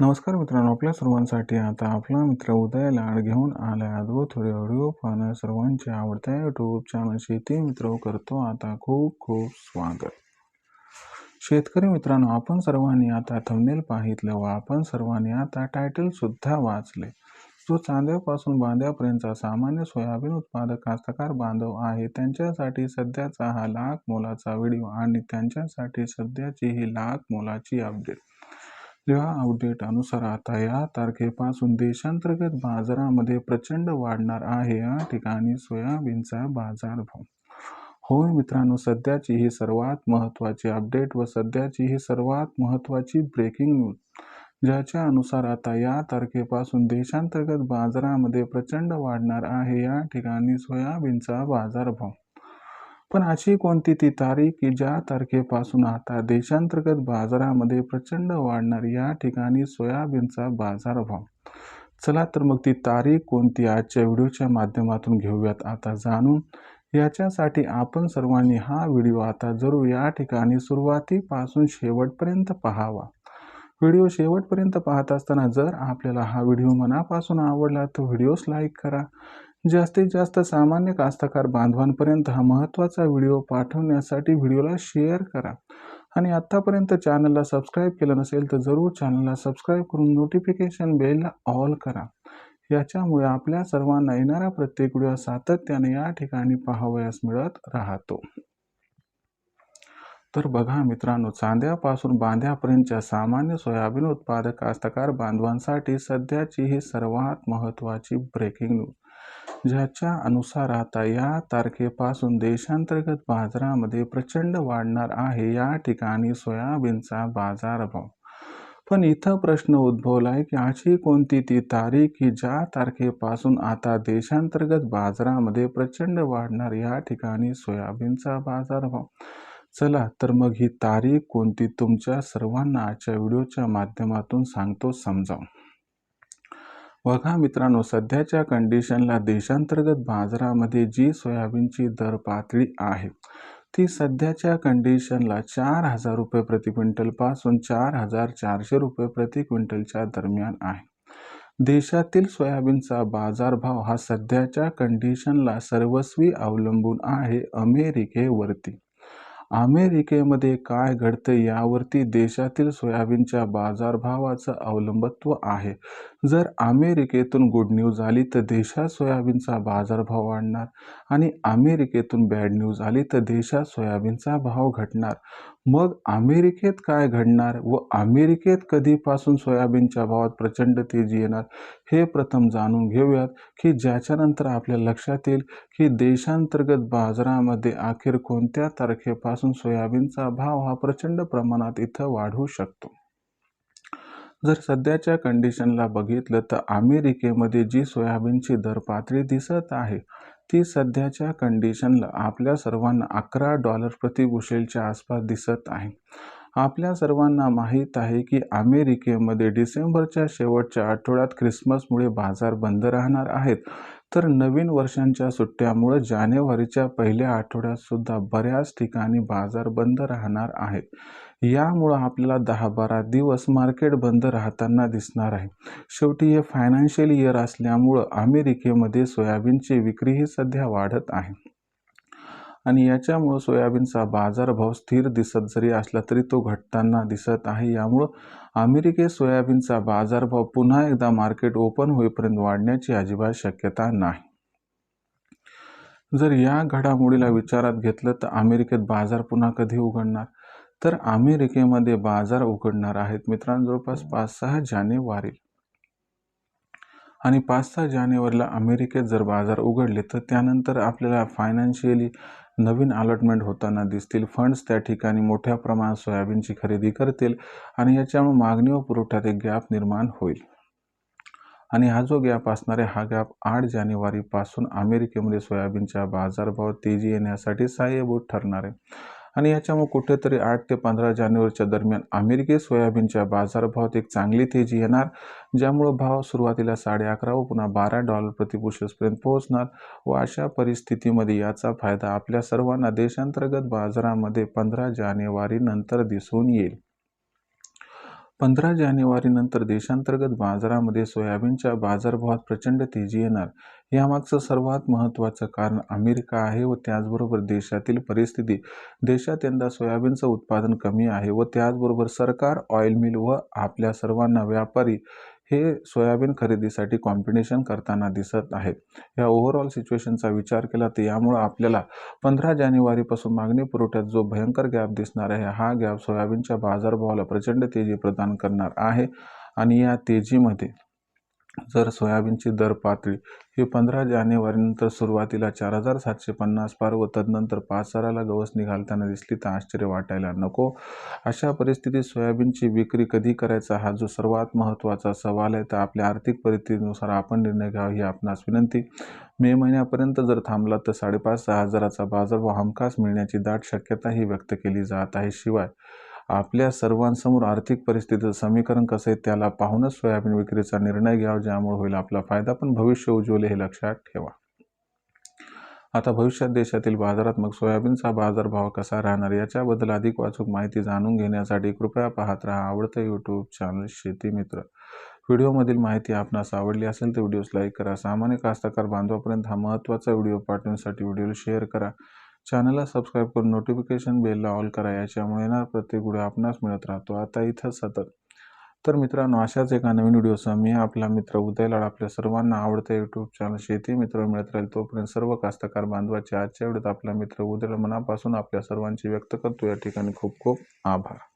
नमस्कार मित्रांनो, आपल्या सर्वांसाठी आता आपला मित्र उदय लाड घेऊन आलाय अद्भुत व्हिडिओ पाहणं सर्वांच्या आवडत्या यूट्यूब चॅनल शेती मित्र करतो आता खूप खूप स्वागत. शेतकरी मित्रांनो, आपण सर्वांनी आता थंबनेल पाहितलं व आपण सर्वांनी आता टायटल सुद्धा वाचले. जो चांद्यापासून बांध्यापर्यंतचा सामान्य सोयाबीन उत्पादक कास्तकार बांधव आहे त्यांच्यासाठी सध्याचा हा लाख मोलाचा व्हिडिओ आणि त्यांच्यासाठी सध्याची ही लाख मोलाची अपडेट. या अपडेट अनुसार आता या तारखेपासून देशांतर्गत बाजारामध्ये प्रचंड वाढणार आहे या ठिकाणी सोयाबीनचा बाजारभाव. होय मित्रांनो, सध्याची ही सर्वात महत्त्वाची अपडेट व सध्याची ही सर्वात महत्त्वाची ब्रेकिंग न्यूज, ज्याच्या अनुसार आता या तारखेपासून देशांतर्गत बाजारामध्ये प्रचंड वाढणार आहे या ठिकाणी सोयाबीनचा बाजारभाव. पण अशी कोणती ती तारीख की ज्या तारखेपासून आता देशांतर्गत बाजारामध्ये प्रचंड वाढणार या ठिकाणी सोयाबीनचा बाजारभाव. चला तर मग ती तारीख कोणती आजच्या व्हिडिओच्या माध्यमातून घेऊयात आता जाणून. याच्यासाठी आपण सर्वांनी हा व्हिडिओ आता जरूर या ठिकाणी सुरुवातीपासून शेवटपर्यंत पाहावा. व्हिडिओ शेवटपर्यंत पाहत असताना जर आपल्याला हा व्हिडिओ मनापासून आवडला तर व्हिडिओस लाईक करा. जास्तीत जास्त सामान्य कास्तकार बांधवांपर्यंत हा महत्त्वाचा व्हिडिओ पाठवण्यासाठी व्हिडिओला शेअर करा. आणि आत्तापर्यंत चॅनलला सबस्क्राईब केलं नसेल तर जरूर चॅनलला सबस्क्राईब करून नोटिफिकेशन बेलला ऑल करा. याच्यामुळे आपल्या सर्वांना येणारा प्रत्येक व्हिडिओ सातत्याने या ठिकाणी पाहावयास मिळत राहतो. तर बघा मित्रांनो, चांद्यापासून बांध्यापर्यंतच्या सामान्य सोयाबीन उत्पादक कास्तकार बांधवांसाठी सध्याची ही सर्वात महत्त्वाची ब्रेकिंग न्यूज, ज्याच्या अनुसार आता या तारखेपासून देशांतर्गत बाजारामध्ये प्रचंड वाढणार आहे या ठिकाणी सोयाबीनचा बाजारभाव. पण इथं प्रश्न उद्भवलाय की अशी कोणती ती तारीख की ज्या तारखेपासून आता देशांतर्गत बाजारामध्ये प्रचंड वाढणार या ठिकाणी सोयाबीनचा बाजारभाव. चला तर मग ही तारीख कोणती तुमच्या सर्वांना आजच्या व्हिडिओच्या माध्यमातून सांगतो समजावून. बघा मित्रांनो, सध्याच्या कंडिशनला देशांतर्गत बाजारामध्ये जी सोयाबीनची दर पातळी आहे ती सध्याच्या कंडिशनला 4,000 रुपये प्रति क्विंटल पासून 4,400 रुपये प्रति क्विंटलच्या दरम्यान आहे. देशातील सोयाबीनचा बाजारभाव हा सध्याच्या कंडिशनला सर्वस्वी अवलंबून आहे अमेरिकेवरती. अमेरिकेमध्ये काय घडतं यावरती देशातील सोयाबीनच्या बाजारभावाचं अवलंबत्व आहे. जर अमेरिकेतून गुड न्यूज आली तर देशात सोयाबीनचा बाजारभाव वाढणार आणि अमेरिकेतून बॅड न्यूज आली तर देशात सोयाबीनचा भाव घटणार. मग अमेरिकेत काय घडणार व अमेरिकेत कधीपासून सोयाबीनच्या भावात प्रचंड तेजी येणार हे प्रथम जाणून घेऊयात, की ज्याच्यानंतर आपल्या लक्षात येईल की देशांतर्गत बाजारामध्ये अखेर कोणत्या तारखेपासून सोयाबीनचा भाव हा प्रचंड प्रमाणात इथं वाढू शकतो. जर सध्याच्या कंडिशनला बघितलं तर अमेरिकेमध्ये जी सोयाबीनची दर पातळी दिसत आहे ती सध्याच्या कंडिशनला आपल्या सर्वांना $11 प्रति बुशेलच्या आसपास दिसत आहे. आपल्या सर्वांना माहीत आहे की अमेरिकेमध्ये डिसेंबरच्या शेवटच्या आठवड्यात ख्रिसमसमुळे बाजार बंद राहणार आहेत, तर नवीन वर्षांच्या सुट्ट्यामुळे जानेवारीच्या पहिल्या आठवड्यात सुद्धा बऱ्याच ठिकाणी बाजार बंद राहणार आहेत. यामुळं आपल्याला 10-12 दिवस मार्केट बंद राहताना दिसणार आहे. शेवटी हे फायनान्शियल इयर असल्यामुळं अमेरिकेमध्ये सोयाबीनची विक्रीही सध्या वाढत आहे आणि याच्यामुळं सोयाबीनचा बाजारभाव स्थिर दिसत जरी असला तरी तो घटताना दिसत आहे. यामुळं अमेरिकेत सोयाबीनचा बाजारभाव पुन्हा एकदा मार्केट ओपन होईपर्यंत वाढण्याची अजिबात शक्यता नाही. जर या घडामोडीला विचारात घेतलं तर अमेरिकेत बाजार पुन्हा कधी उघडणार, तर अमेरिकेमध्ये बाजार उघडणार आहेत मित्रांनो जवळपास 5-6 जानेवारी. आणि 5-6 जानेवारीला अमेरिकेत जर बाजार उघडले तर त्यानंतर आपल्याला फायनान्शियली नवीन अलॉटमेंट होताना दिसतील. फंड्स त्या ठिकाणी मोठ्या प्रमाणात सोयाबीनची खरेदी करतील आणि याच्यामुळे मागणी व पुरवठ्यात एक गॅप निर्माण होईल. आणि हा जो गॅप असणार आहे हा गॅप 8 जानेवारीपासून अमेरिकेमध्ये सोयाबीनच्या बाजारभावात तेजी येण्यासाठी सहाय्यभूत ठरणार आहे. आणि याच्यामुळे कुठेतरी 8 ते 15 जानेवारीच्या दरम्यान अमेरिकेत सोयाबीनच्या बाजारभावात एक चांगली तेजी येणार, ज्यामुळं भाव सुरुवातीला 11.5 व पुन्हा $12 प्रति बुशेल्सपर्यंत पोहोचणार व अशा परिस्थितीमध्ये याचा फायदा आपल्या सर्वांना देशांतर्गत बाजारामध्ये 15 जानेवारी नंतर दिसून येईल. 15 जानेवारीनंतर देशांतर्गत बाजारामध्ये सोयाबीनच्या बाजारभावात प्रचंड तेजी येणार. यामागचं सर्वात महत्त्वाचं कारण अमेरिका आहे व त्याचबरोबर देशातील परिस्थिती. देशात यंदा सोयाबीनचं उत्पादन कमी आहे व त्याचबरोबर सरकार, ऑइल मिल व आपल्या सर्वांना व्यापारी हे सोयाबीन खरेदीसाठी कॉम्पिटिशन करताना दिसत आहेत. या ओव्हरऑल सिच्युएशनचा विचार केला तर यामुळे आपल्याला 15 जानेवारीपासून मागणी पुरवठ्यात जो भयंकर गॅप दिसणार आहे, हा गॅप सोयाबीनच्या बाजारभावाला प्रचंड तेजी प्रदान करणार आहे. आणि या तेजीमध्ये जर सोयाबीनची दर पातळी ही 15 जानेवारीनंतर सुरुवातीला 4,750 पार व तदनंतर 5,000ला गवस निघालताना दिसली तर आश्चर्य वाटायला नको. अशा परिस्थितीत सोयाबीनची विक्री कधी करायचा हा जो सर्वात महत्त्वाचा सवाल आहे, तर आपल्या आर्थिक परिस्थितीनुसार आपण निर्णय घ्यावा ही आपणास विनंती. मे महिन्यापर्यंत जर थांबला तर 5,500-6,000 हजाराचा बाजारभाव हमखास मिळण्याची दाट शक्यताही व्यक्त केली जात आहे. शिवाय आपल्या सर्वांसमोर आर्थिक परिस्थितीचं समीकरण कसं आहे त्याला पाहूनच सोयाबीन विक्रीचा निर्णय घ्यावा, ज्यामुळे होईल आपला फायदा पण भविष्य उज्ज्वल हे लक्षात ठेवा. आता भविष्यात देशातील बाजारात मग सोयाबीनचा बाजारभाव कसा राहणार याच्याबद्दल अधिक अचूक माहिती जाणून घेण्यासाठी कृपया पाहत राहा आवडतं यूट्यूब चॅनल शेती मित्र. व्हिडिओमधील माहिती आपणास आवडली असेल तर व्हिडिओस लाईक करा. सामान्य कास्तकार बांधवापर्यंत हा महत्त्वाचा व्हिडिओ पाठवण्यासाठी व्हिडिओला शेअर करा. चॅनलला सबस्क्राईब करून नोटिफिकेशन बेलला ऑल करा. याच्यामुळे येणार प्रत्येक व्हिडिओ आपणास मिळत राहतो. आता इथं सतत तर मित्रांनो, अशाच एका नवीन व्हिडिओसह मी आपला मित्र उदय लाड आपल्या सर्वांना आवडतं यूट्यूब चॅनल शेती मित्र मिळत राहील. तोपर्यंत सर्व कास्तकार बांधवाचे आजच्या व्हिडिओत आपला मित्र उदय मनापासून आपल्या सर्वांची व्यक्त करतो. या ठिकाणी खूप खूप आभार.